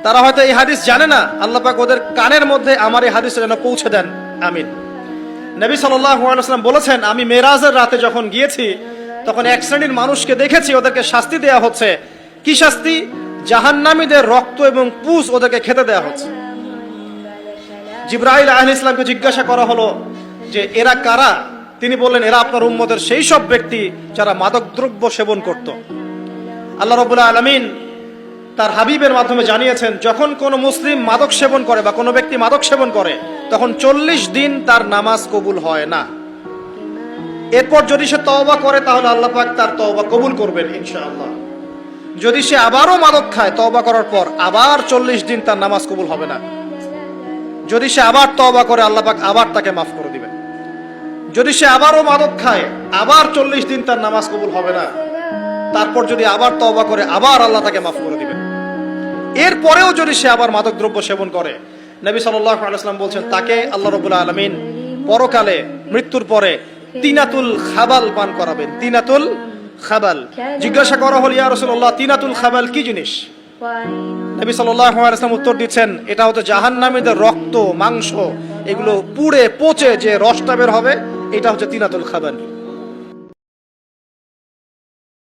তারা হয়তো এই হাদিস জানে না, আল্লাহ পাক ওদের কানের মধ্যে আমার এই হাদিসটা যেন পৌঁছে দেন, আমিন। নবী সাল্লাল্লাহু আলাইহি ওয়াসাল্লাম বলেছেন, আমি মেরাজের রাতে যখন গিয়েছি তখন এক শ্রেণীর মানুষকে দেখেছি, ওদেরকে শাস্তি দেয়া হচ্ছে। কি শাস্তি? জাহান্নামীদের রক্ত এবং পুঁজ ওদেরকে খেতে দেয়া হচ্ছে। জিবরাইল আলাইহিস সালামকে জিজ্ঞাসা করা হলো যে এরা কারা? তিনি বললেন, এরা আপনার উম্মতের সেই সব ব্যক্তি যারা মাদকদ্রব্য সেবন করত। আল্লাহ রাব্বুল আলামিন তার হাবিবের মাধ্যমে জানিয়েছেন, যখন কোনো মুসলিম মাদক সেবন করে বা কোনো ব্যক্তি মাদক সেবন করে তখন 40 দিন তার নামাজ কবুল হয় না। এরপর যদি সে তওবা করে তাহলে আল্লাহ পাক তার তওবা কবুল করবেন ইনশাআল্লাহ। যদি সে আবারও মাদক খায় তওবা করার পর, আবার 40 দিন তার নামাজ কবুল হবে না। যদি সে আবার তওবা করে আল্লাহ পাক আবার তাকে মাফ করে দিবেন। যদি সে আবারও মাদক খায়, আবার 40 দিন তার নামাজ কবুল হবে না। তারপর যদি আবার তওবা করে, আবার আল্লাহ তাকে মাফ করে দিবেন। এরপরেও যদি সে আবার মাদকদ্রব্য সেবন করে, নবী সাল্লাল্লাহু আলাইহি ওয়াসাল্লাম বলছেন, তাকে আল্লাহ রাব্বুল আলামিন পরকালে মৃত্যুর পরে তিনাতুল খাবাল পান করাবেন। তিনাতুল খাবাল। জিজ্ঞাসা করা হল, ইয়া রাসূলুল্লাহ, তিনাতুল খাবাল কি জিনিস? নবী সাল্লাল্লাহু আলাইহি ওয়াসাল্লাম উত্তর দিচ্ছেন, এটা হচ্ছে জাহান্নামীদের রক্ত, মাংস, এগুলো পুড়ে পচে যে রসটা বের হবে, এটা হচ্ছে তিনাতুল খাবাল।